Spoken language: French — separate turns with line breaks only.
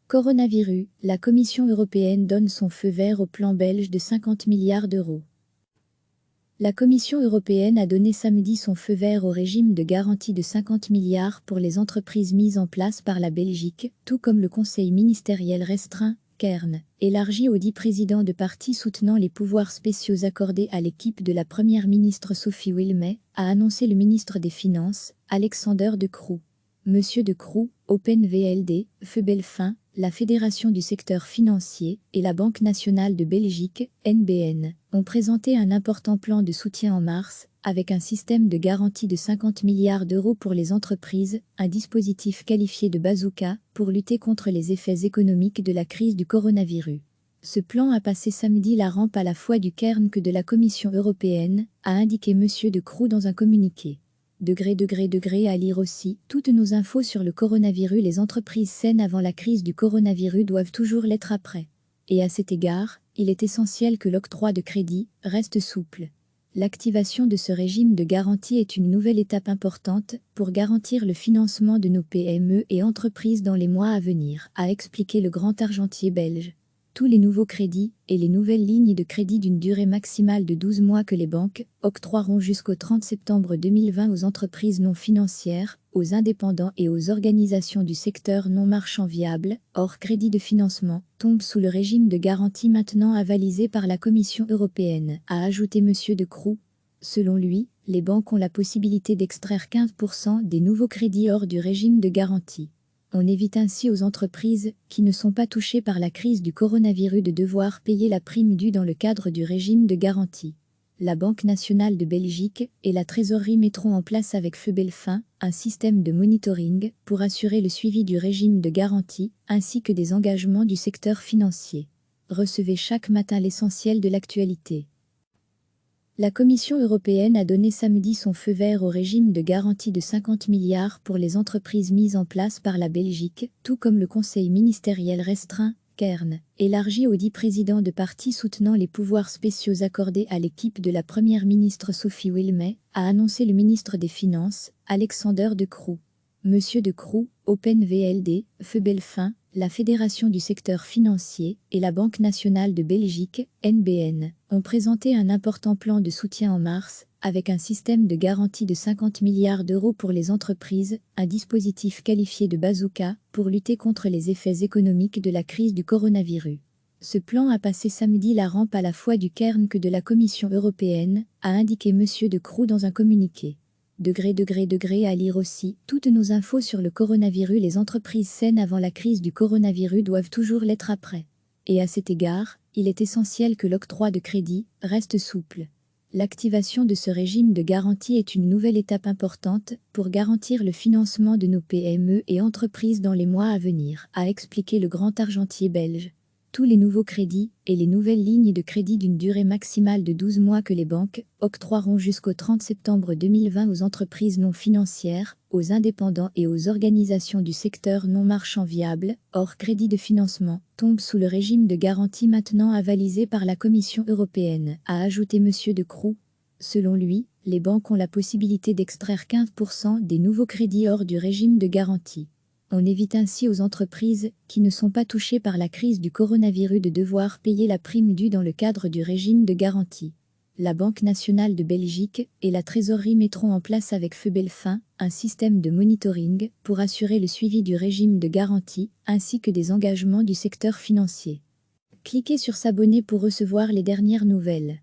Coronavirus, la Commission européenne donne son feu vert au plan belge de 50 milliards d'euros. La Commission européenne a donné samedi son feu vert au régime de garantie de 50 milliards pour les entreprises mises en place par la Belgique, tout comme le Conseil ministériel restreint, Kern, élargi aux 10 présidents de partis soutenant les pouvoirs spéciaux accordés à l'équipe de la première ministre Sophie Wilmès, a annoncé le ministre des Finances, Alexander De Croo. Monsieur De Croo, Open VLD, Feubelfin, la Fédération du secteur financier et la Banque nationale de Belgique, NBN, ont présenté un important plan de soutien en mars, avec un système de garantie de 50 milliards d'euros pour les entreprises, un dispositif qualifié de bazooka pour lutter contre les effets économiques de la crise du coronavirus. Ce plan a passé samedi la rampe à la fois du Kern que de la Commission européenne, a indiqué Monsieur De Croo dans un communiqué. À lire aussi, toutes nos infos sur le coronavirus. Les entreprises saines avant la crise du coronavirus doivent toujours l'être après. Et à cet égard, il est essentiel que l'octroi de crédit reste souple. L'activation de ce régime de garantie est une nouvelle étape importante pour garantir le financement de nos PME et entreprises dans les mois à venir, a expliqué le grand argentier belge. Tous les nouveaux crédits et les nouvelles lignes de crédit d'une durée maximale de 12 mois que les banques octroieront jusqu'au 30 septembre 2020 aux entreprises non financières, aux indépendants et aux organisations du secteur non marchand viable, hors crédit de financement, tombent sous le régime de garantie maintenant avalisé par la Commission européenne, a ajouté Monsieur De Croo. Selon lui, les banques ont la possibilité d'extraire 15% des nouveaux crédits hors du régime de garantie. On évite ainsi aux entreprises qui ne sont pas touchées par la crise du coronavirus de devoir payer la prime due dans le cadre du régime de garantie. La Banque nationale de Belgique et la Trésorerie mettront en place avec Feubelfin un système de monitoring pour assurer le suivi du régime de garantie ainsi que des engagements du secteur financier. Recevez chaque matin l'essentiel de l'actualité. La Commission européenne a donné samedi son feu vert au régime de garantie de 50 milliards pour les entreprises mises en place par la Belgique, tout comme le Conseil ministériel restreint, Kern, élargi aux 10 présidents de partis soutenant les pouvoirs spéciaux accordés à l'équipe de la première ministre Sophie Wilmès, a annoncé le ministre des Finances, Alexander De Croo. Monsieur De Croo, Open VLD, Feubelfin, la Fédération du secteur financier et la Banque nationale de Belgique, NBN, ont présenté un important plan de soutien en mars, avec un système de garantie de 50 milliards d'euros pour les entreprises, un dispositif qualifié de bazooka pour lutter contre les effets économiques de la crise du coronavirus. Ce plan a passé samedi la rampe à la fois du Kern que de la Commission européenne, a indiqué Monsieur De Croo dans un communiqué. À lire aussi, toutes nos infos sur le coronavirus. Les entreprises saines avant la crise du coronavirus doivent toujours l'être après. Et à cet égard, il est essentiel que l'octroi de crédit reste souple. L'activation de ce régime de garantie est une nouvelle étape importante pour garantir le financement de nos PME et entreprises dans les mois à venir, a expliqué le grand argentier belge. Tous les nouveaux crédits et les nouvelles lignes de crédit d'une durée maximale de 12 mois que les banques octroieront jusqu'au 30 septembre 2020 aux entreprises non financières, aux indépendants et aux organisations du secteur non marchand viable, hors crédit de financement, tombent sous le régime de garantie maintenant avalisé par la Commission européenne, a ajouté Monsieur De Croo. Selon lui, les banques ont la possibilité d'extraire 15% des nouveaux crédits hors du régime de garantie. On évite ainsi aux entreprises qui ne sont pas touchées par la crise du coronavirus de devoir payer la prime due dans le cadre du régime de garantie. La Banque nationale de Belgique et la Trésorerie mettront en place avec Feubelfin un système de monitoring pour assurer le suivi du régime de garantie ainsi que des engagements du secteur financier. Cliquez sur s'abonner pour recevoir les dernières nouvelles.